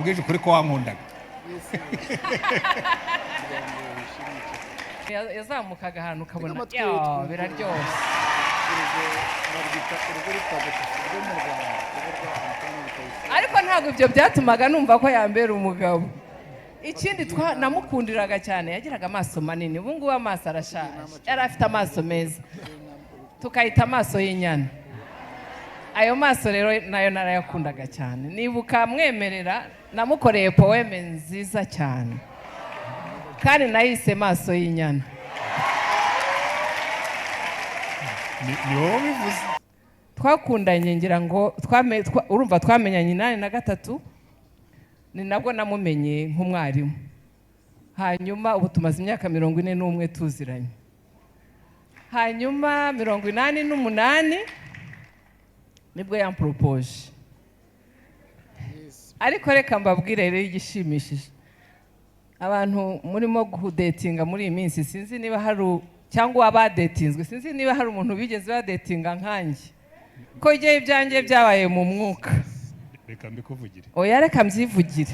ubwije kuri ko wankundaga yazamukaga ahantu ukabona biraryoshye ariko ntabwo ibyo byatumaga numva ko yambera umugabo. Ikindi namukundiraga cyane yagiraga amaso manini, ubu ngubu amaso arashaje, yari afite amaso meza tukayita amaso y'inyana. Ayo maso rero nayo narayakundaga cyane. Nibuka mwemerera namukoreye poeme nziza cyane kandi nayise maso y'inyana. ni wowe bivuze. Twakundanye ngira ngo urumva twamenyanye 83 ni nabwo namumenye nk'umwarimu. Hanyuma ubu tumaze imyaka 41 tuziranye. Hanyuma 88 nibwo yampropose. Ariko reka mbabwire rero igishimishije, abantu murimo gudatinga muri iyi minsi, sinzi niba hari cyangwa abadetinzwe, sinzi niba hari umuntu bigeze badetinga nkanjye, ko igihe ibyanjye byabaye mu mwuka. Reka mbikuvugire. Oya reka mbyivugire.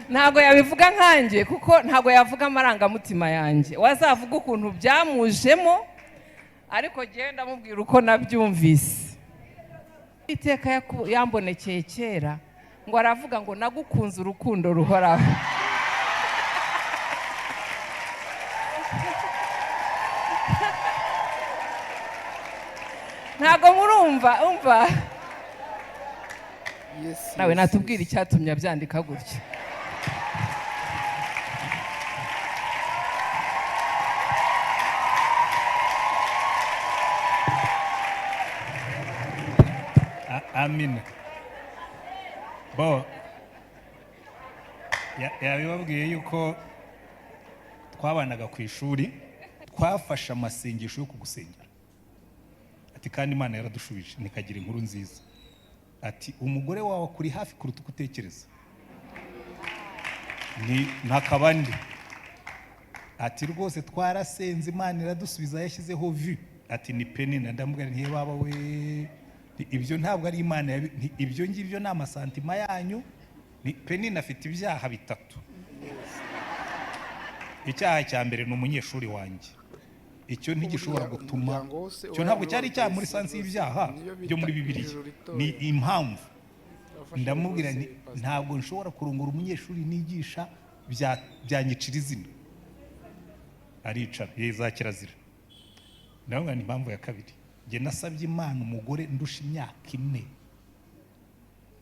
Ntago yabivuga nkanjye kuko ntago yavuga amarangamutima yanjye, wazavuga ukuntu byamujemo, ariko genda mubwira uko nabyumvise. Iteka yambonekeye kera ngo aravuga ngo nagukunze urukundo ruhoraho. Ntago umva nawe natubwira icyatumye abyandika gutya. Amina. Bo yabibabwiye yuko twabanaga ku ishuri, twafashe amasengesho yo kugusengera. Ati kandi Imana yaradushubije nikagira inkuru nziza. Ati umugore wawe kuri hafi kuruta utekereza. Ni nakabandi. Ati rwose twarasenze Imana iradusubiza yashyizeho vue. Ati ni Penina ndamubwira nti baba we ibyo ntabwo ari Imana, ibyo ngibyo ni amasantima yanyu. Ni Penina afite ibyaha bitatu. Icyaha cya mbere ni umunyeshuri wanjye. Icyo ntigishobora gutuma, cyo ntabwo cyari icyaha muri sansi y'ibyaha byo muri Bibiliya, ni impamvu. Ndamubwira ntabwo nshobora kurongora umunyeshuri nigisha byanyicira izina. Aricara yeza kirazira. Ndabona ni impamvu ya kabiri. Nge nasabye Imana umugore ndusha imyaka 4,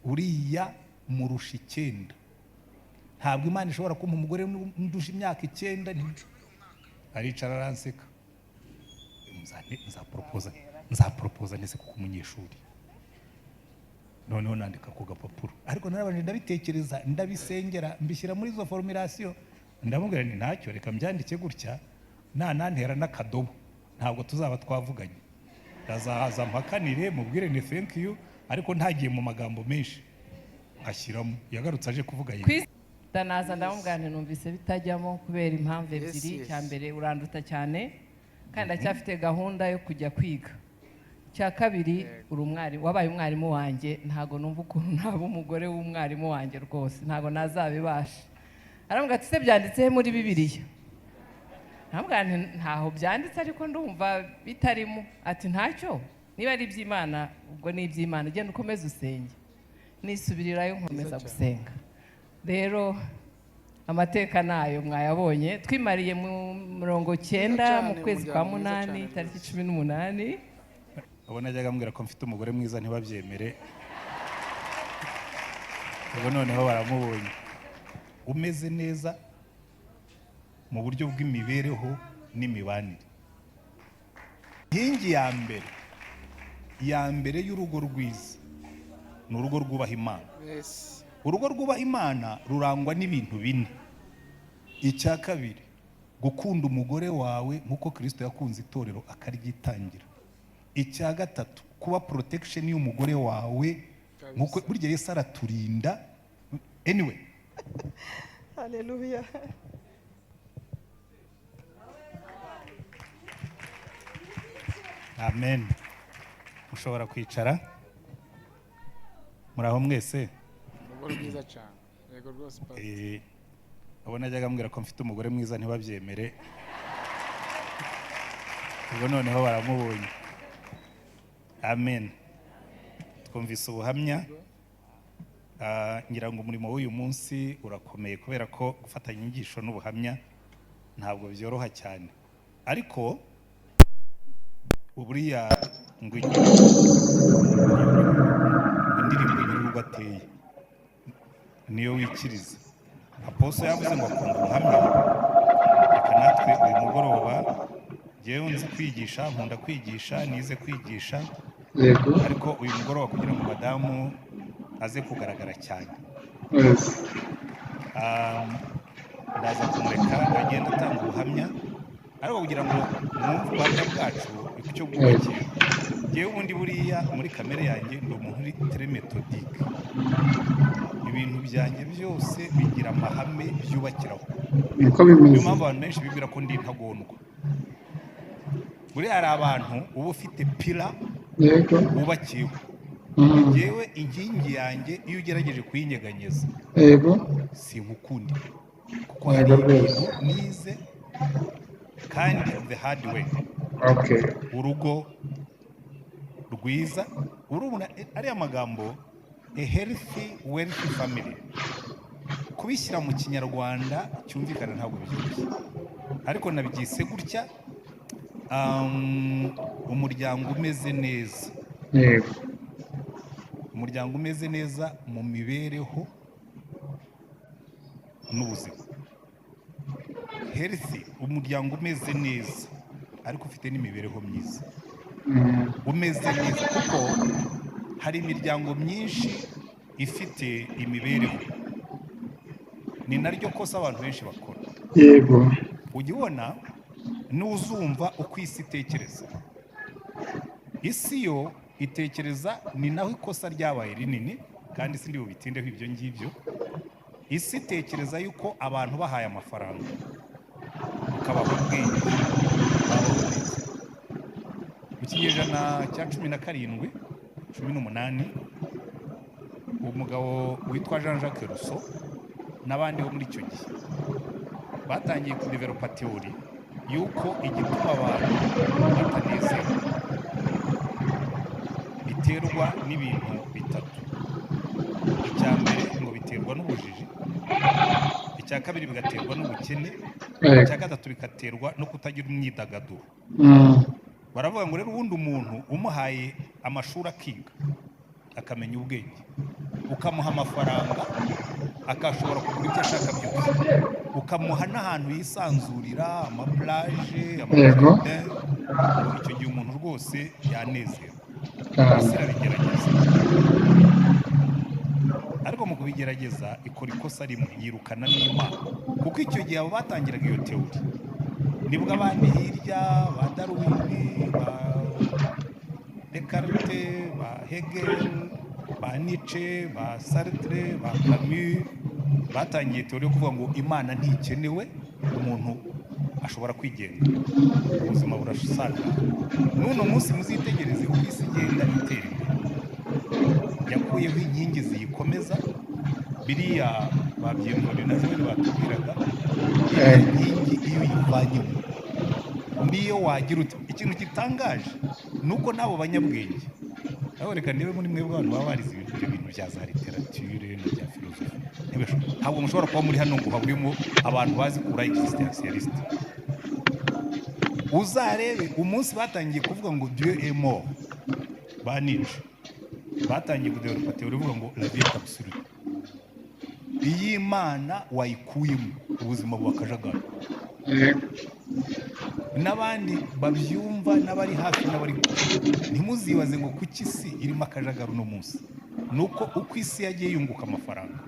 uriya murusha 9. Ntabwo Imana ishobora kumpa umugore ndusha imyaka 9. Aricara aranseka. Nzapropose nese kuko umunyeshuri. Noneho nandika ku gapapuro, ariko narabanje ndabitekereza, ndabisengera, mbishyira muri zo formulation. Ndamubwira ni ntacyo, reka mbyandike gutya, nantera n'akadobo, ntabwo tuzaba twavuganye. Ndazahaza mpakanire mubwire ni thank you, ariko ntagiye mu magambo menshi ashyiramo. Yagarutse aje kuvuga yeye. Ndanaza ndamubwira numvise bitajyamo kubera impamvu ebyiri. Cya mbere uranduta cyane kandi acyafite gahunda yo kujya kwiga. Cya kabiri uri umwarimu, wabaye umwarimu wanjye, ntago numva ukuntu ntaba umugore w'umwarimu wanjye rwose, ntago nazabibasha. Arambwira ati se byanditse muri Bibiliya? Ntabwo ntaho byanditse ariko ndumva bitarimo. Ati ntacyo, niba ari iby'Imana ubwo ni iby'Imana, genda ukomeze usenge. Nisubirirayo nkomeza gusenga. Rero amateka nayo mwayabonye, twimariye mu 90 mu kwezi kwa 8 tariki 18. Abona ajyaga ambwira ko mfite umugore mwiza ntibabyemere. Ubwo noneho baramubonye umeze neza mu buryo bw'imibereho n'imibanire. Inkingi ya mbere y'urugo rwiza ni urugo rwubaha Imana. Urugo rwubaha Imana rurangwa n'ibintu 4. Icya kabiri, gukunda umugore wawe nk'uko Kristo yakunze itorero akaryitangira. Icya gatatu, kuba protection y'umugore wawe nk'uko burya Yesu araturinda. Anyway, haleluya. Amen. Ushobora kwicara. muraho mwese umugore mwiza cyane yego rwose pastor abo najyaga mbwira ko mfite umugore mwiza ntibabyemere ubwo noneho baramubonye amen twumvise ubuhamya ngira ngo umurimo w'uyu munsi urakomeye kubera ko gufatanya inyigisho n'ubuhamya ntabwo byoroha cyane ariko buriya ngo indirimbo y'urugo ateye niyo wikiriza aposo yavuze ngo akunda ubuhamya reka natwe uyu mugoroba yewe nzi kwigisha nkunda kwigisha nize kwigisha ariko uyu mugoroba kugira ngo madamu aze kugaragara cyane ndaza kumureka agenda atanga ubuhamya ariko kugira ngo mwumve ubuhamya bwacu icyo bwubakiye yewe ubundi buriya muri kamere yanjye ndi umuntu uri tere metodike ibintu byanjye byose bigira amahame byubakiraho niyo mpamvu abantu benshi bibwira ko ndi intagondwa buriya hari abantu uba ufite pila wubakiyeho yewe inkingi yanjye iyo ugerageje kuyinyeganyeza sinkukundi kuko hari ibintu nize kandi the hard way urugo rwiza urubona ariya magambo a healthy wealthy family kubishyira mu kinyarwanda cyumvikana ntabwo byoroshye ariko nabyise gutya umuryango umeze neza umuryango umeze neza mu mibereho n'ubuzima healthy umuryango umeze neza ariko ufite n'imibereho myiza umeze neza kuko hari imiryango myinshi ifite imibereho ni naryo kosa abantu benshi bakora yego ujya ubona n'uzumva uko isi itekereza isi yo itekereza ni naho ikosa ryabaye rinini kandi si ndi bubitindeho ibyo ngibyo isi itekereza yuko abantu bahaye amafaranga ukabaha ubwenge mu kinyejana cya 17 18 umugabo witwa Jean Jacques Rousseau n'abandi bo muri icyo gihe batangiye kudevelopa teori yuko igituma abantu batanezerwa biterwa n'ibintu bitatu icya mbere ngo biterwa n'ubujiji icya kabiri bigaterwa n'ubukene icya gatatu bikaterwa no kutagira imyidagaduro baravuga ngo rero ubundi umuntu umuhaye amashuri akiga akamenya ubwenge ukamuha amafaranga akashobora kugura ibyo ashaka byose ukamuha n'ahantu yisanzurira amaplage amajardin icyo gihe umuntu rwose yanezerwa isi irabigerageza ariko mu kubigerageza ikora ikosa rimwe yirukana n'Imana kuko icyo gihe abo batangiraga iyo teori nibwo abandi hirya ba Darwin ba Descartes ba Hegel ba Nietzsche ba Sartre ba Camus batangiye teori yo kuvuga ngo Imana ntikenewe umuntu ashobora kwigenga ubuzima burashasaga n'uno munsi muzitegereze uko isi igenda itera imbere yakuyeho inkingi ziyikomeza biriya babyemvone na Joel batubwiraga inkingi iyo uyivanyemo niyo wagira uti ikintu gitangaje nuko nabo banyabwenge aho reka ndebe muri mwe bw'abantu baba barize ibintu bya za literature na bya filosofi ntabwo mushobora kuba muri hano ngo haburimo abantu bazi kura existentialiste uzarebe umunsi batangiye kuvuga ngo Dieu est mort ba Nietzsche batangiye kudevelopa teori ivuga ngo la vie est absolue iyi Imana wayikuyemo ubuzima bwakajagara n'abandi babyumva n'abari hafi n'abari ntimuzibaze ngo kuki isi irimo akajagara uno munsi nuko uko isi yagiye yunguka amafaranga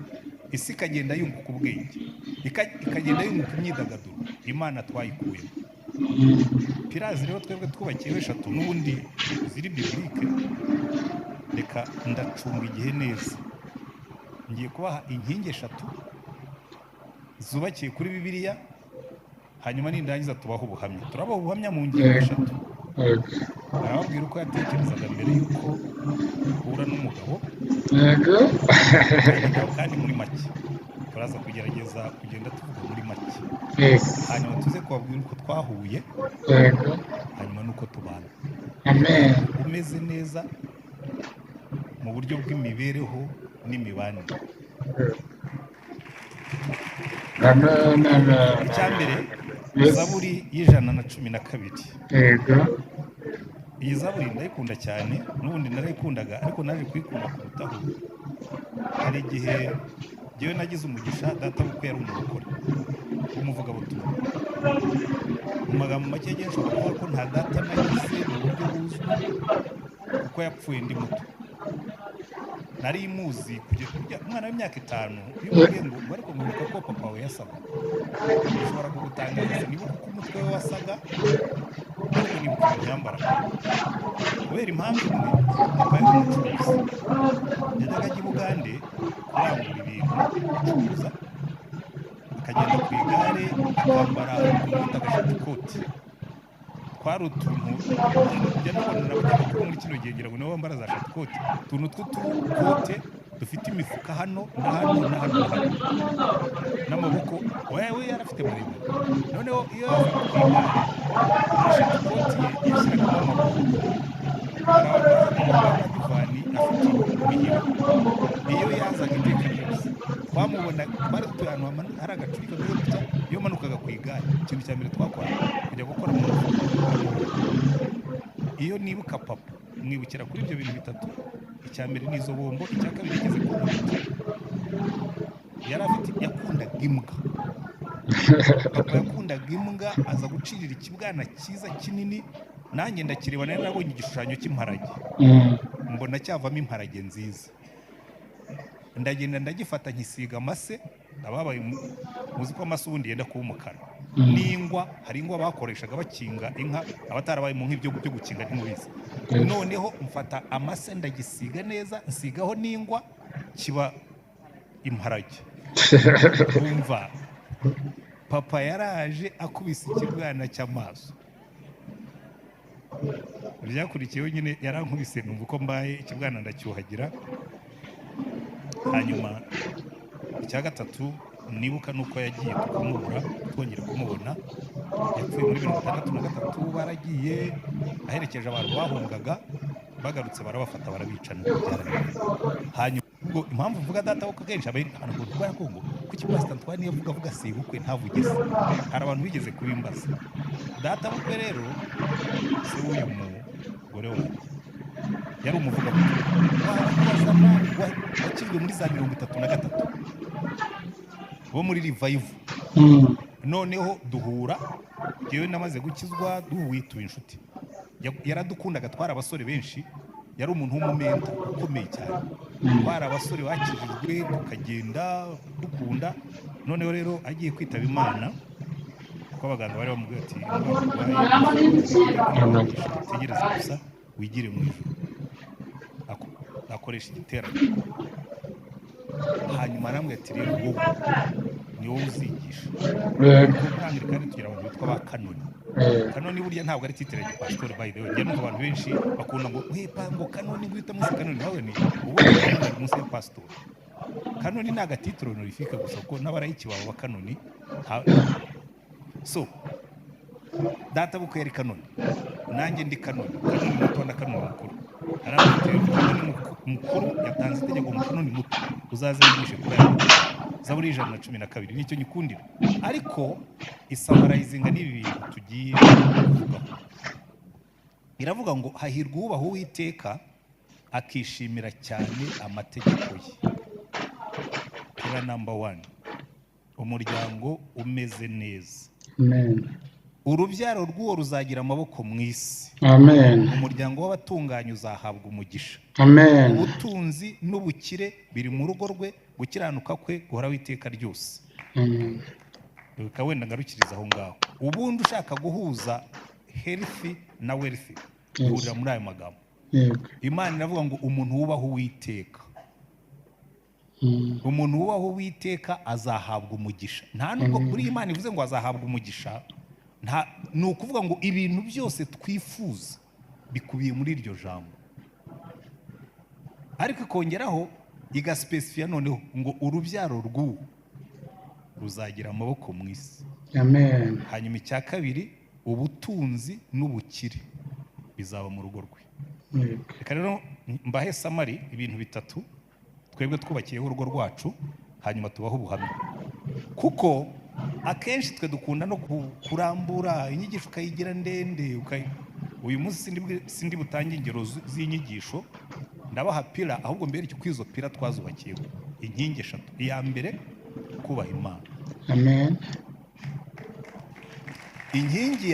isi ikagenda yunguka ubwenge ikagenda yunguka imyidagaduro Imana twayikuyemo pirazi rero twebwe twubakiyeho 3 n'ubundi ziri biblike reka ndacunga igihe neza ngiye kubaha inkingi 3 zubakiye kuri Bibiliya hanyuma nindangiza tubaho ubuhamya turabaho ubuhamya mu ngingo 3 arababwira uko yatekerezaga mbere yuko uhura n'umugabo yego kandi muri make turaza kugerageza kugenda tuvuga muri make yes hanyuma tuze kubabwira uko twahuye yego hanyuma nuko tubana amen umeze neza mu buryo bw'imibereho n'imibanire amen amen icyambere Yes. zaburi y'112 yego iyi zaburi ndayikunda cyane n'ubundi narayikundaga ariko naje kuyikunda kurutaho hari igihe njyewe nagize umugisha data bukwe yari umurokore w'umuvugabutumwa mu magambo make yagiye nshobora kuvuga ko nta data nagize mu buryo buzwi kuko yapfuye ndi muto nari muzi kujya umwana w'imyaka 5 iyo umubwiye ngo bari kumwibuka ko papa we yasaga ushobora kugutangaza nibuka uko umutwe we wasaga ariko nibuka ibintu yambaraga kubera impamvu imwe papa yari umucuruzi yajyaga ajya i Bugande kurangura ibintu acuruza akagenda ku igare akambara utuntu bita agashati twari utuntu njya nabona n'abanyamakuru muri kino gihe ngira ngo nibo bambara za shati kote utuntu tw'utukote dufite imifuka hano na hano na hano n'amaboko wewe yarafite maremare noneho iyo yazaga ku igare muri shati kote ye yashyiragamo amaguru hari abantu bazaga mu madivani afite imihiro iyo yazaga iteka ryose twamubona twari dutuye ahantu hari agacuri kameze gutya iyo manukaga ku igare ikintu cya mbere twakora kujya gukora mu iyo nibuka papa mwibukira kuri ibyo bintu bitatu icya mbere ni izo bombo icya kabiri igeze ku muti yari afite yakundaga imbwa papa yakundaga imbwa aza gucirira ikibwana cyiza kinini nanjye ndakireba nari nabonye igishushanyo cy'imparage mbona cyavamo imparage nziza ndagenda ndagifata nkisiga amase ababaye muzi ko amase ubundi yenda kuba umukara n'ingwa hari ingwa bakoreshaga bakinga inka abatarabaye mu nk'ibyo byo gukinga ntimubizi noneho mfata amase ndagisiga neza nsigaho n'ingwa kiba imparage umva papa yaraje akubise ikibwana cy'amaso byakurikiyeho nyine yarankubise numva uko mbaye ikibwana ndacyuhagira hanyuma icya gatatu nibuka nuko yagiye tukamubura twongera kumubona yapfuye muri 1963 baragiye aherekeje abantu bahungaga bagarutse barabafata barabicana hanyuma ubwo impamvu mvuga data ko kenshi abantu rwara Kongo kuki pastor Antoine yavuga siga ukwe ntavugize hari abantu bigeze kubimbaza data bukwe rero se uyu mugore we yari umuvuga wakijwe muri za 33 bo muri revival noneho duhura yewe namaze gukizwa duhuye tuba inshuti yaradukundaga twara abasore benshi yari umuntu w'umumenta ukomeye cyane twara abasore bakijijwe tukagenda dukunda noneho rero agiye kwitaba Imana kuko abaganga bari bamubwira ati tegereza gusa wigire mu ijuru akoresha igiterane hanyuma aramubwira ati rero wowe ni wowe uzigisha kurangirika kandi tugira abantu bitwa ba kanoni kanoni burya ntabwo ari titre ya pastor by the way njya numva abantu benshi bakunda ngo ngo kanoni guhita munsi kanoni nawe ni ubu kanoni munsi ya pastor kanoni ni agatitiro honorifique gusa ko n'abarayiki babo ba kanoni so data bukwe yari kanoni nanjye ndi kanoni muto na kanoni mukuru kanoni mukuru yatanze itegeko mu kanoni muto uzaze wigishe kuri aya zaburi 112 nicyo nyikundira ariko isamarayizinga n'ibi bintu tugiye kuvugaho iravuga ngo hahirwa ubaho Uwiteka akishimira cyane amategeko ye kira number 1 umuryango umeze neza amen urubyaro rw'uwo ruzagira amaboko mu isi amen umuryango w'abatunganye uzahabwa umugisha amen ubutunzi n'ubukire biri mu rugo rwe gukiranuka kwe guhora witeka ryose amen reka wenda ngarukiriza aho ngaho ubundi ushaka guhuza healthy na wealthy uhurira muri ayo magambo Imana iravuga ngo umuntu wubaho Uwiteka umuntu wubaho Uwiteka azahabwa umugisha nta nubwo kuri Imana ivuze ngo azahabwa umugisha ni ukuvuga ngo ibintu byose twifuza bikubiye muri iryo jambo ariko ikongeraho igaspecifiya noneho ngo urubyaro rw'uwo ruzagira amaboko mu isi. Amen. Hanyuma icya kabiri ubutunzi n'ubukire bizaba mu rugo rwe. Reka rero mbahe samari ibintu bitatu twebwe twubakiyeho urugo rwacu, hanyuma tubaho ubuhamya. Kuko akenshi twe dukunda no kurambura inyigisho ukayigira ndende. Uyu munsi sindi butange ingero z'inyigisho, ndabaha pila, ahubwo mbere icyo kwizo pila twazubakiyeho inkingi eshatu. Iya mbere kubaha Imana. Amen. Inkingi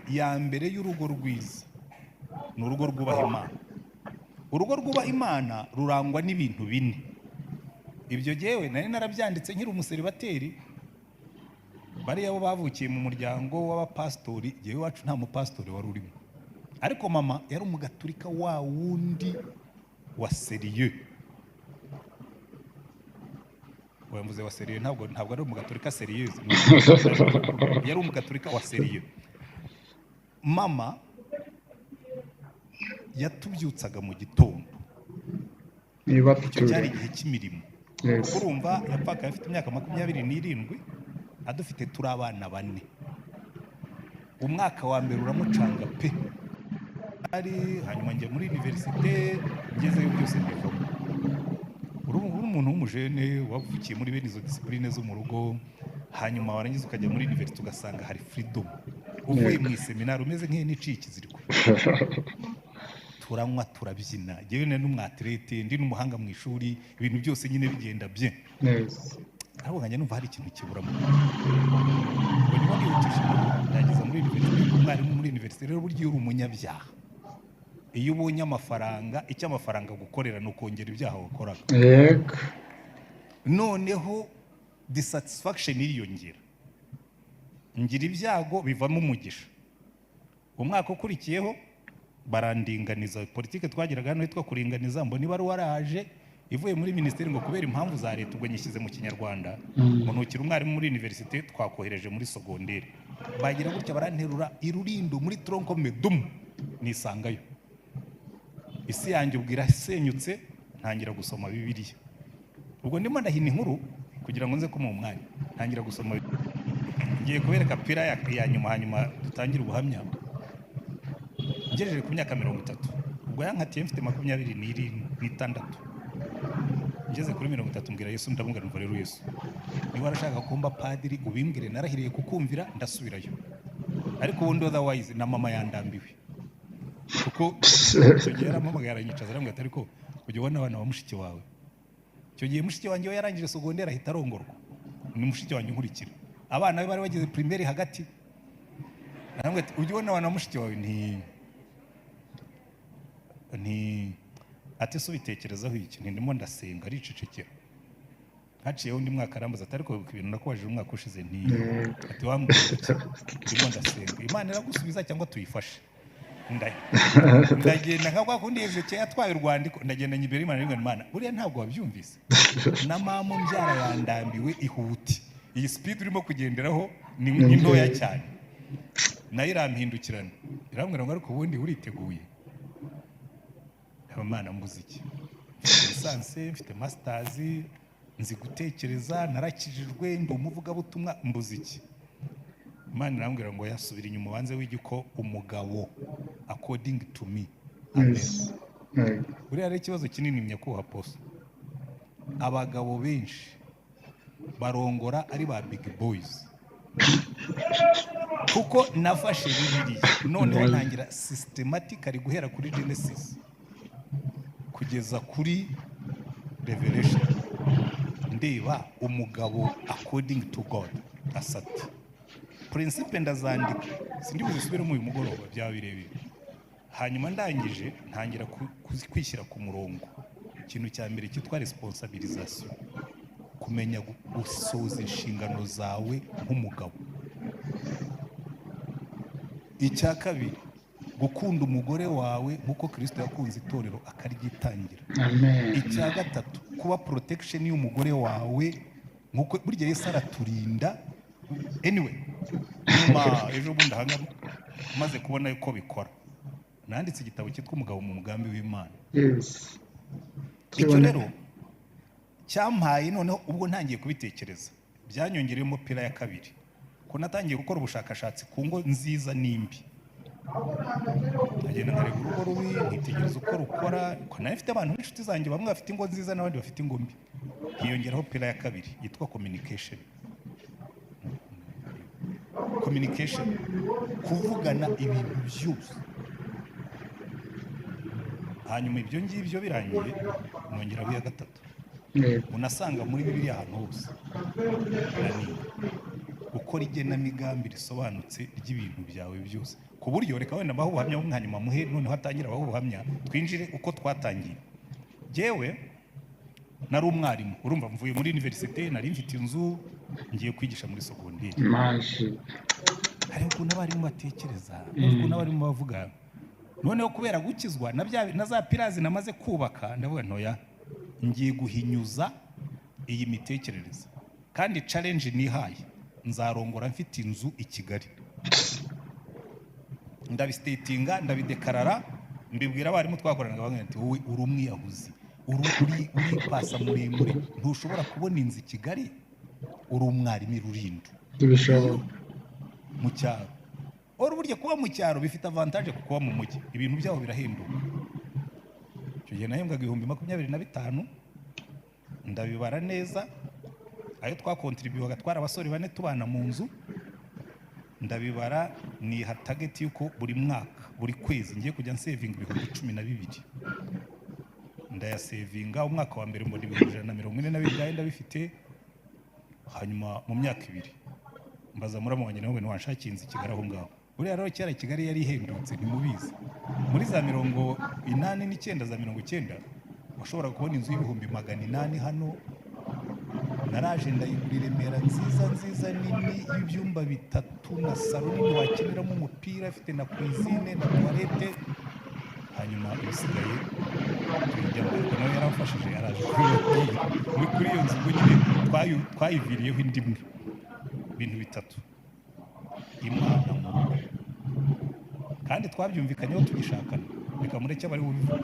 ya mbere y'urugo rwiza ni urugo rwubaha Imana. Urugo rwubaha Imana rurangwa n'ibintu bine. Ibyo jewe nari narabyanditse nkiri umuseribateri. Bariya bo bavukiye mu muryango w'abapastori, jewe wacu nta mupastori wari urimo. Ariko mama yari umugaturika wa wundi wa serieux. Wamvuze wa serieux, ntabwo ari umugaturika serieux. Yari umugaturika wa serieux. Mama yatubyutsaga mu gitondo. Icyo cyari igihe cy'imirimo. Urumva yapfaga afite imyaka 27 adufite turi abana 4. Umwaka wa mbere uramucanga pe. Hanyuma njye muri universite ngezeyo byose mbivamo. Uri umuntu w'umujene wavukiye muri bene izo discipline zo mu rugo, hanyuma warangiza ukajya muri universite ugasanga hari freedom. Uvuye mu seminari umeze nk'iciki ziriko. Turanywa turabyina, jewe n'umwatlete ndi n'umuhanga mu ishuri, ibintu byose nyine bigenda bien. Ariko nkajya numva hari ikintu kiburamo. Ngo niba niyutisha ndageza muri universite, umwarimu muri universite rero buryo uri umunyabyaha. Iyo ubonye amafaranga, icyo amafaranga gukorera no kongera ibyaha wakoraga. Yego. Noneho dissatisfaction iriyongera. Ngira ibyago bivamo umugisha. Umwaka ukurikiyeho barandinganiza politike twagiraga hano yitwa kuringaniza, mbona niba waraje ivuye muri ministeri ngo kubera impamvu za leta ubwo nyishyize mu kinyarwanda ngo nukira umwarimu muri universite twakohereje muri secondaire. Bagira gutya baranterura irurindo muri tronco medum nisangayo. Isi yanjye ubwira senyutse ntangira gusoma Bibiliya. Ubwo ndimo ndahina inkuru kugira ngo nze ko mu mwanya ntangira gusoma. Ngiye kubereka pira ya nyuma, hanyuma dutangira ubuhamya. Ngejeje ku myaka 30. Ubwo yankatiye mfite 26. Ngeze kuri 30 mbwira Yesu, ndamubwira ngo rero Yesu, niba warashaka kumba padiri ubimbwire, narahiriye kukumvira ndasubirayo. Ariko ubundi otherwise na mama yandambiwe. Kuko icyo gihe yaramamaga yaranyicaza arambwira ati ariko ujye ubona abana ba mushiki wawe. Icyo gihe mushiki wanjye yarangije secondaire ahita arongorwa. Ni mushiki wanjye nkurikira. Abana be bari bageze primaire hagati. Arambwira ati ujye ubona abana ba mushiki wawe ni ati so bitekerezaho iki, ndimo ndasenga aricecekera. Haciyeho undi mwaka arambaza ati ariko ibintu nakubajije umwaka ushize ati wambwira ndimo ndasenga, Imana iragusubiza cyangwa tuyifashe. Ndagenda nk'abwa kundi Ezekiel yatwaye urwandiko, ndagenda imbere y'Imana n'ingwe Imana, buriya ntabwo wabyumvise. Na mama mbyara yandambiwe ihuti. Iyi speed urimo kugenderaho ni ntoya cyane. Nayo irampindukirana. Irambwira ngo ariko ubundi uriteguye. Imana muziki. Lisanse, mfite masters, nzi gutekereza, narakijijwe, ndi umuvugabutumwa, mbuziki. Imana irambwira ngo yasubira inyuma banze wigi ko umugabo according to me. Amen. Buriya ari ikibazo kinini nyakubahwa Apostle. Abagabo benshi barongora ari ba big boys. Kuko nafashe Bibiliya noneho ntangira systematically guhera kuri Genesis kugeza kuri Revelation, ndeba umugabo according to God asati. Principe ndazandika sindi buzisubire mu mugoroba bya birebire. Hanyuma ndangije ntangira kwishyira ku murongo. Ikintu cya mbere cyitwa responsabilisation, kumenya gusoza inshingano zawe nk'umugabo. Icya kabiri, gukunda umugore wawe nkuko Kristo yakunze itorero akaryitangira. Amen. Icya gatatu, kuba protection y'umugore wawe nkuko burya Yesu araturinda. Anyway, nyuma ejo bundi ahanga maze kubona yuko bikora, nanditse igitabo cyitwa umugabo mu mugambi w'Imana. Yes. icyo rero cyampaye noneho ubwo ntangiye kubitekereza byanyongereyemo pila ya kabiri ko natangiye gukora ubushakashatsi ku ngo nziza n'imbi agenda nkareba urugo rubi nkitegereza uko rukora ko nawe mfite abantu b'inshuti zanjye bamwe bafite ingo nziza n'abandi bafite ingo mbi hiyongeraho pila ya kabiri yitwa communication kuvugana ibintu byose hanyuma ibyo ngibyo birangiye nongeraho iya gatatu unasanga muri Bibiliya ahantu hose gukora igenamigambi risobanutse ry'ibintu byawe byose ku buryo reka wenda abaho ubuhamya bw'umwanya muhe noneho hatangira abaho ubuhamya twinjire uko twatangiye jewe nari umwarimu urumva mvuye muri universite nari mfite inzu ngiye kwigisha muri segonderi hari ukuntu abarimu batekereza ukuntu abarimu bavuga noneho kubera gukizwa na za pirazi namaze kubaka ndavuga ntoya ngiye guhinyuza iyi mitekerereze kandi challenge nihaye nzarongora mfite inzu i Kigali ndabistatinga ndabidekarara mbibwira abarimu twakoranaga bamwe ati wowe uri umwiyahuzi uri pasa muremure ntushobora kubona inzu i Kigali uri umwarimu rurindu tubishobora mu cyaro burya kuba mu cyaro bifite avantage ku kuba mu mujyi ibintu byabo birahenduka icyo gihe nahembwaga 25,000 ndabibara neza ayo twakontribuwaga twara abasore 4 tubana mu nzu ndabibara ni target yuko buri mwaka buri kwezi ngiye kujya nsevinga 12,000 ndayasevinga umwaka wa mbere mbona 142 ndabifite hanyuma mu myaka 2 mbaza muramu wanjye nawe wanshakira inzu Kigali aho ngaho buriya rero cyara Kigali yari ihendutse ntimubizi muri za 89 za 90 washobora kubona inzu y'ibihumbi 800 hano naraje ndayigura Remera nziza nini y'ibyumba 3 na salo nini wakiniramo umupira afite na cuisine na toilette hanyuma usigaye tujya nawe yaramfashije yaraje kuri iyo nzu nyine twayiviriyeho indimwe ibintu 3 imana mu rugo kandi twabyumvikanyeho tugishakana reka mureke bari bubivuga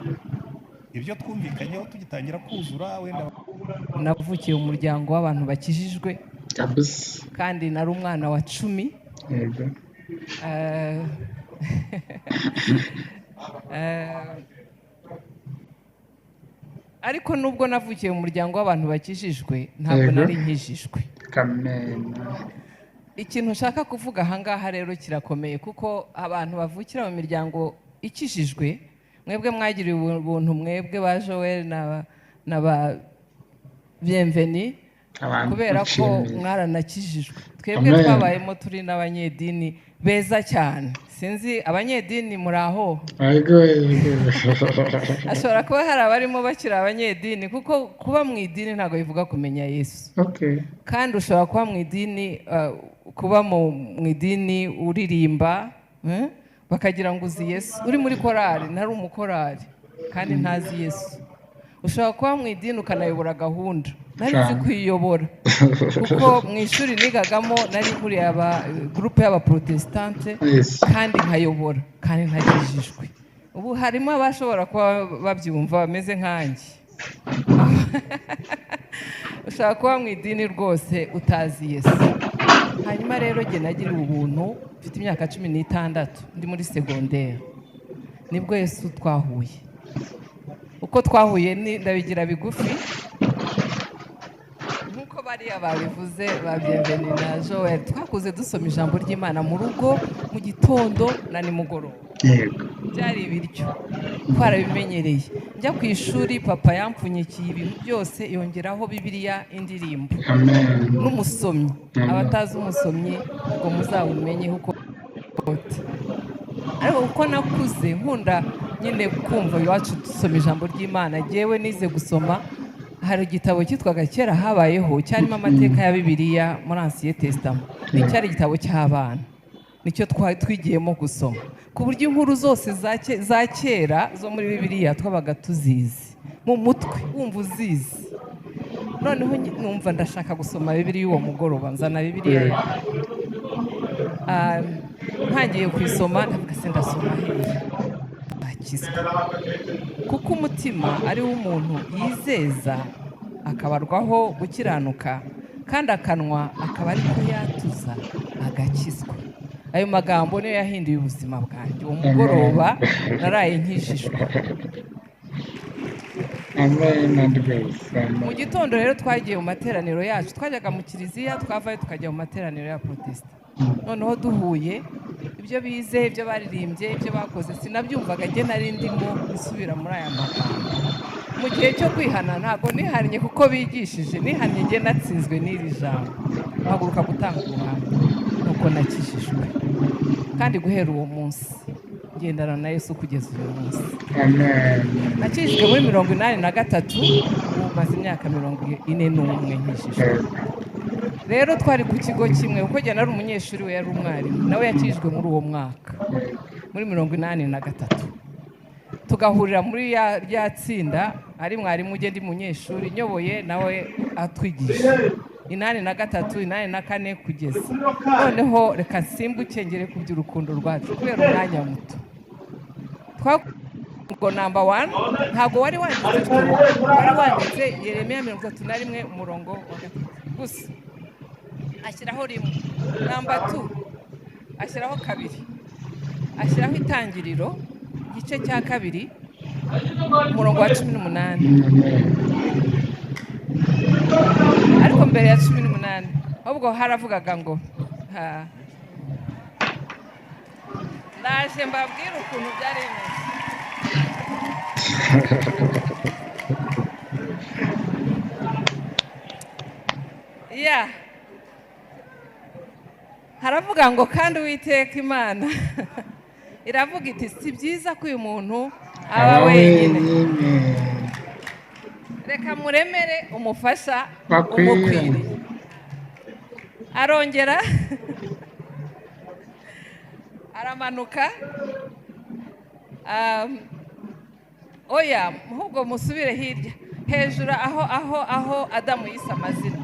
ibyo twumvikanyeho tugitangira kuzura wenda navukiye mu muryango w'abantu bakijijwe kandi nari umwana wa 10 yego ariko nubwo navukiye mu muryango w'abantu bakijijwe ntabwo nari nkijijwe ikintu nshaka kuvuga ahangaha rero kirakomeye kuko abantu bavukira mu miryango ikijijwe mwebwe mwagiriye ubuntu mwebwe ba Joel na ba Bienvenue kubera ko mwaranakijijwe twebwe twabayemo turi n'abanyedini beza cyane sinzi abanyedini muraho ashobora kuba hari abarimo bakira abanyedini kuko kuba mu idini ntabwo bivuga kumenya Yesu kandi ushobora kuba mu idini kuba mu idini uririmba bakagira ngo uzi Yesu uri muri korali ntari umukorali kandi ntazi Yesu ushobora kuba mu idini ukanayobora gahunda nari nzi kwiyobora kuko mu ishuri nigagamo nari muri groupe y'abaprotestante kandi nkayobora kandi ntagijijwe ubu harimo abashobora kuba babyumva bameze nkanjye ushobora kuba mu idini rwose utazi Yesu hanyuma rero jye nagiriwe ubuntu mfite imyaka 16 ndi muri segonderi nibwo Yesu twahuye uko twahuye ndabigira bigufi nkuko bariya babivuze ba Bienvenue na Joel twakuze dusoma ijambo ry'Imana mu rugo mu gitondo na nimugoroba byari ibiryo twarabimenyereye njya ku ishuri papa yampfunyikiye ibintu byose yongeraho Bibiliya indirimbo n'umusomyi abatazi umusomyi ngo muzawumenye uko ariko uko nakuze nkunda nyine kumva iwacu dusoma ijambo ry'Imana jewe nize gusoma hari igitabo cyitwaga kera habayeho cyarimo amateka ya Bibiliya muri Ancien Testament n'icyari igitabo cy'abana nicyo twigiyemo gusoma ku buryo inkuru zose za kera zo muri Bibiliya twabaga tuzizi mu mutwe wumva uzizi noneho numva ndashaka gusoma Bibiliya uwo mugoroba nzana Bibiliya ntangiye kuyisoma ndavuga se ndasoma hehe bakizwa kuko umutima ari wo umuntu yizeza akabarwaho gukiranuka kandi akanwa akaba ariko yatuza agakizwa. Ayo magambo niyo yahinduye ubuzima bwanjye. Uwo mugoroba naraye nkijijwe. Mu gitondo rero twagiye mu materaniro yacu, twajyaga mu kiliziya, twavayo tukajya mu materaniro ya protesta. Noneho duhuye, ibyo bize, ibyo baririmbye, ibyo bakoze sinabyumvaga, njye nari ndimo nsubira muri aya magambo. Mu gihe cyo kwihana ntabwo nihannye kuko bigishije, nihannye njye natsinzwe n'iri jambo, mpaguruka gutanga ubuhamya, nuko nakijijwe. Kandi guhera uwo munsi ngendana na Yesu kugeza uyu munsi. Nakijijwe muri 83, ubu maze imyaka 41 nkijijwe. Rero twari ku kigo kimwe kuko njye nari umunyeshuri, we yari umwarimu, nawe yakijijwe muri uwo mwaka muri 83. Tugahurira muri rya tsinda, ari mwarimu ugenda umunyeshuri nyoboye nawe atwigisha 83, 84 kugeza noneho reka nsimbuke ngere ku by'urukundo rwacu kubera umwanya muto. Ubwo number 1 ntago wari wanditse, wari wanditse Yeremiya 31 umurongo wa 3 gusa, ashyiraho rimwe. Number 2 ashyiraho kabiri, ashyiraho itangiriro igice cya 2 umurongo wa 18. Ariko mbere ya 18 ubwo haravugaga ngo ndaje mbabwira ukuntu byari bimeze. Haravuga ngo kandi Uwiteka Imana iravuga iti si byiza ko uyu muntu aba wenyine, reka muremere umufasha umukwiriye. Arongera aramanuka, oya ahubwo musubire hirya hejuru aho Adamu yise amazina.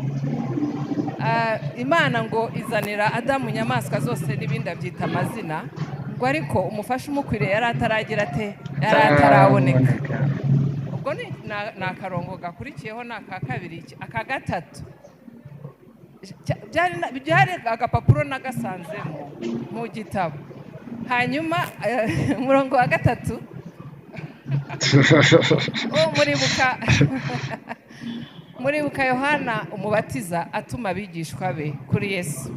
Imana ngo izanira Adamu inyamaswa zose n'ibindi abyita amazina, ngo ariko umufasha umukwiriye yari ataragira ate, yari ataraboneka. Ubwo ni akarongo gakurikiyeho ni aka kabiri, aka gatatu byari agapapuro nagasanzemo mu gitabo. Hanyuma umurongo wa 3 muribuka Yohana umubatiza atuma abigishwa be kuri Yesu.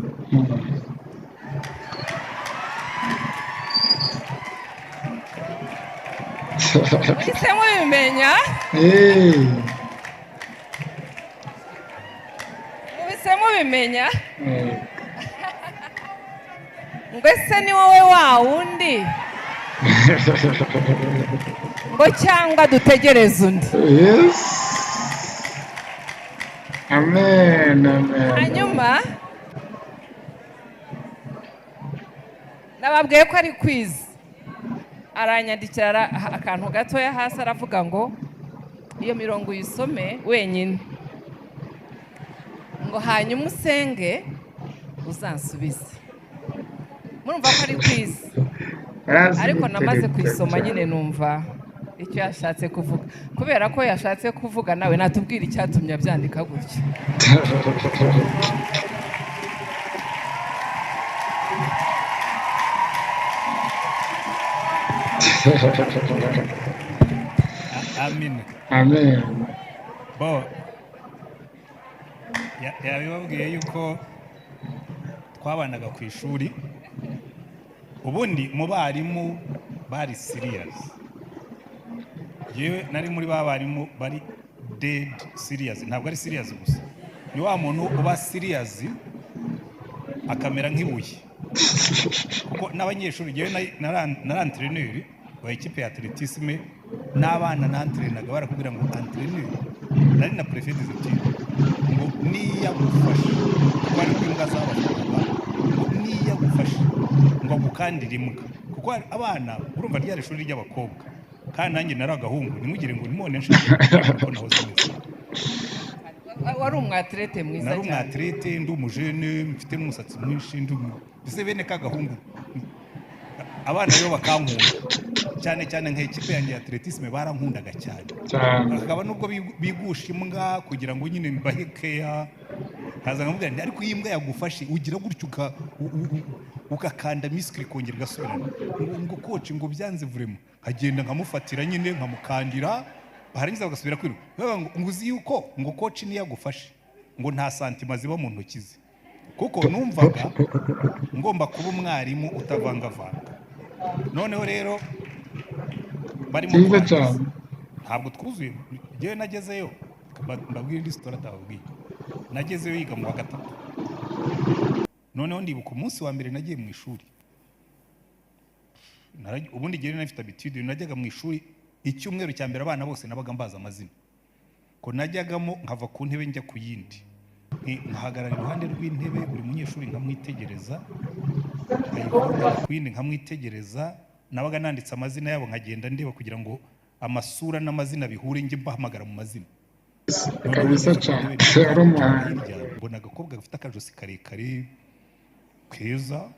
Mwese mubimenya? Mwese mubimenya? Ngo ese ni wowe wa wundi ngo cyangwa dutegereze undi? Yes. Amen, amen. Hanyuma nababwiye ko ari quiz, aranyandikira akantu gatoya hasi, aravuga ngo iyo mirongo uyisome wenyine, ngo hanyuma usenge uzansubize. Murumva ko ari quiz, ariko namaze kuyisoma nyine numva icyo yashatse kuvuga. Kubera ko yashatse kuvuga nawe natubwira icyatumye abyandika gutyo. Amen. Amen. Bo yabibabwiye yuko twabanaga ku ishuri, ubundi mu barimu bari serious. Yewe nari muri barimu bari dead serious, ntabwo ari serious gusa, ni wa muntu uba serious akamera nk'ibuye. Kuko n'abanyeshuri yewe na entraîneur wa equipe ya athlétisme n'abana na entraînaga barakubwira ngo entraîneur nari na préfet des études ngo niyagufasha bari kwimbwa z'abavuga ngo niyagufasha ngo gukandira imbwa, kuko abana urumva ryari ishuri ry'abakobwa kandi nanjye nari agahungu, nimugire ngo nimone nshaka ko naho zimeze. Wari umwatlete mwiza cyane. Nari umwatlete, ndi umujene, mfite n'umusatsi mwinshi, ndi bise bene kagahungu. Abana rero bakankunda cyane cyane nk'ikipe yanjye ya atletisme barankundaga cyane akaba nubwo bigusha imbwa kugira ngo nyine mbahe keya haza nkamubwira ariko iyi mbwa yagufashe ugira gutyo ukakanda miskri kongera gasubirana ngo coach ngo byanze vrema agenda nkamufatira nyine nkamukandira baharangiza bagasubira kwiruka ngo uzi yuko ngo coach ni yagufashe ngo nta santima ziba mu ntoki ze kuko numvaga ngomba kuba umwarimu utavangavanga noneho rero barimo ntabwo twuzuye yewe nagezeyo mbabwira indi story atababwiye nagezeyo yiga mu wa gatatu noneho ndibuka umunsi wa mbere nagiye mu ishuri ubundi gihe nafite habitude najyaga mu ishuri icyumweru cya mbere abana bose nabaga mbaza amazina ko najyagamo nkava ku ntebe njya ku yindi nkahagarara iruhande rw'intebe buri munyeshuri nkamwitegereza nkamwitegereza nabaga nanditse amazina yabo nkagenda ndeba kugira ngo amasura n'amazina bihure njye mbahamagara mu mazina kabisa cyane mbona agakobwa gafite akajosi karekare keza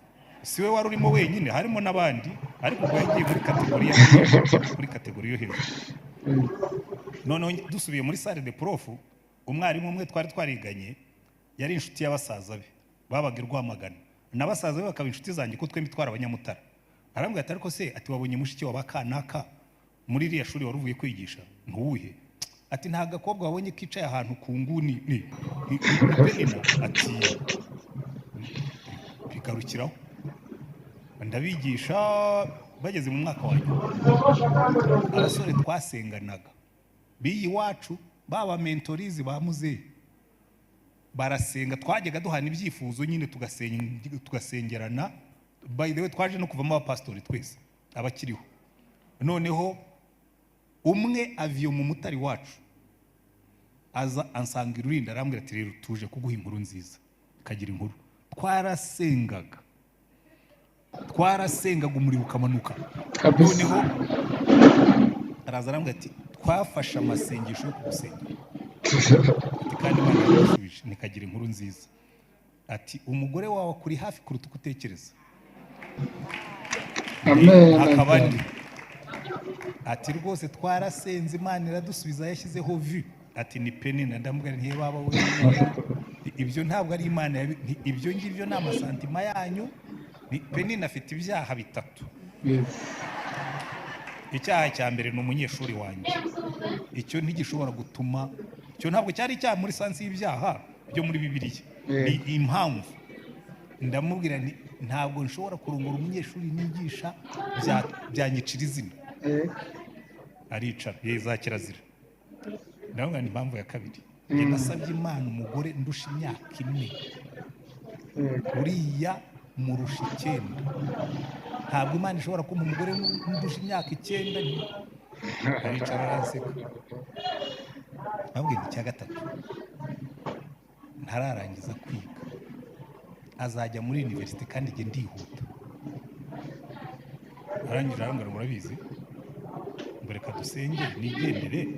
siwe wari urimo wenyine harimo n'abandi ariko ubwo yagiye muri kategori yo hejuru noneho dusubiye muri salle de prof umwarimu umwe twari twariganye yari inshuti y'abasaza be babaga irwamagana n'abasaza be bakaba inshuti zanjye ko twembi twara abanyamutara arambwira ati ariko se ati wabonye mushiki wabakanaka muri iriya shuri wari uvuye kwigisha ntuwuhe ati nta gakobwa wabonye kicaye ahantu ku nguni ati bigarukiraho ndabigisha bageze mu mwaka wa nyuma abasore twasenganaga biyi wacu baba mentorizi ba muzehe barasenga twajyaga duhana ibyifuzo nyine tugasengerana by the way twaje no kuvamo abapastori twese abakiriho noneho umwe aviyo mu mutari wacu aza ansanga irurinda arambwira ati rero tuje kuguha inkuru nziza kagira inkuru twarasengaga umuriro ukamanuka noneho araza arambwira ati twafashe amasengesho yo kugusengera kandi Imana yadusubije nikagira inkuru nziza ati umugore wawe kuri hafi kuruta uko utekereza akabandi ati rwose twarasenze Imana iradusubiza yashyizeho vi ati ni peni na ndamubwira ntiye baba we ibyo ntabwo ari Imana ibyo ngibyo ni amasantima yanyu peni nafite ibyaha bitatu icyaha cya mbere ni umunyeshuri wanjye icyo ntigishobora gutuma cyo ntabwo cyari icyaha muri sansi y'ibyaha byo muri Bibiliya ni impamvu ndamubwira ntabwo nshobora kurongora umunyeshuri nigisha byanyicira izina aricara yeza kirazira ndabona ni impamvu ya kabiri njye nasabye Imana umugore ndusha imyaka 4 uriya murusha 9 ntabwo Imana ishobora kumpa umugore ndusha imyaka 9 aricara araseka nabwiye icya gatatu ntararangiza kwiga azajya muri university kandi nge ndihuta arangije arambwira murabizi ngo reka dusenge nigendere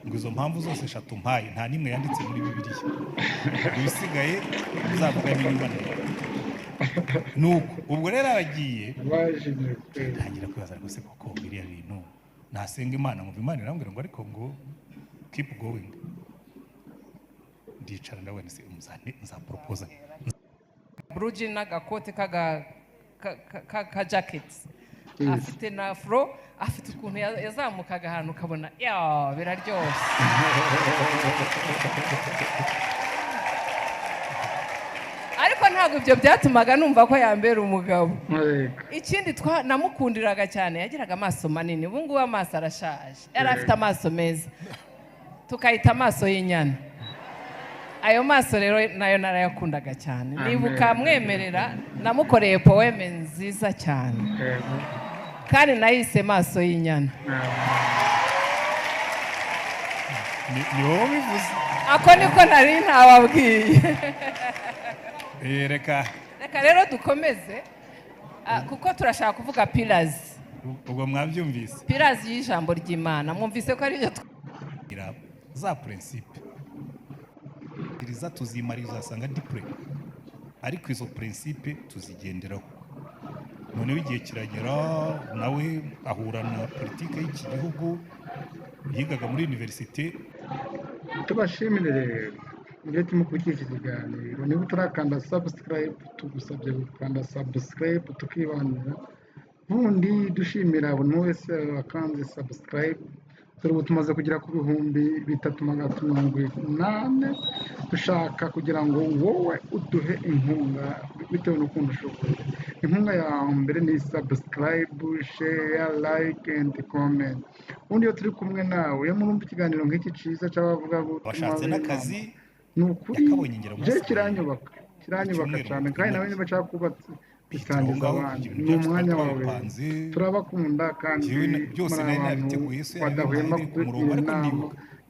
ngo izo mpamvu zose 3 mpaye nta nimwe yanditse muri Bibiliya ibisigaye uzavuga n'Imana nuko ubwo rero aragiye ntangira kwibaza rwose koko biriya bintu nasenga Imana ngo Imana irambwira ngo ariko ngo keep going ndicara ndabona se umuzane nzapropose bruji n'agakote ka jacket afite na afro afite ukuntu yazamukaga ahantu kabona biraryoshye ariko ntabwo ibyo byatumaga numva ko yambera umugabo ikindi namukundiraga cyane yagiraga amaso manini ubu ngubu amaso arashaje yari afite amaso meza tukayita amaso y'inyana ayo maso rero nayo narayakundaga cyane nibuka mwemerera namukoreye poeme nziza cyane kandi nayise maso y'inyana ni wowe bivuze ako niko nari ntababwiye reka rero dukomeze kuko turashaka kuvuga pillars ubwo mwabyumvise pillars y'ijambo ry'Imana mwumvise ko ari byo za principe iriza tuzimara uzasanga dipre ariko izo principe tuzigenderaho noneho igihe kiragera nawe ahura na politiki y'iki gihugu yigaga muri universite. tubashimire rero ibyo turimo kurya iki kiganiro. niba utarakanda subscribe tugusabye gukanda subscribe tukibanira, ubundi dushimira buri wese wakanze subscribe. dore ubu tumaze kugera ku bihumbi 380. dushaka kugira ngo wowe uduhe inkunga bitewe n'ukuntu ushoboye. inkunga ya mbere ni subscribe, share, like and comment. ubundi iyo turi kumwe nawe iyo murumva ikiganiro nk'iki cyiza cy'abavuga washatse n'akazi ni ukuri yakabonye ngera je kiranyubaka cyane, kandi nawe niba cyangwa kubatse bisangiza abandi. ni umwanya wawe, turabakunda kandi byose muri nari abantu nabiteguye se badahwema kutugira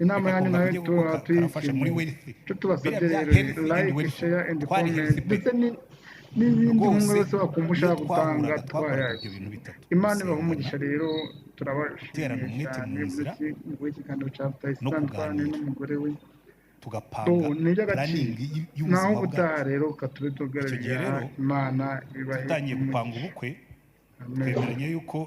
inama yanyu nayo tuyishimiye. icyo tubasabye rero like, share and comment, ndetse n'ibindi nkunga yose wakumva ushaka gutanga twayaje. imana ibaha umugisha rero, turabashimiye cyane muri iki kiganiro cya Rutayisire n'umugore we tugapanga planning naho ubutaha rero katube tugaragara. imana ibahe tutangiye gupanga ubukwe twemeranye yuko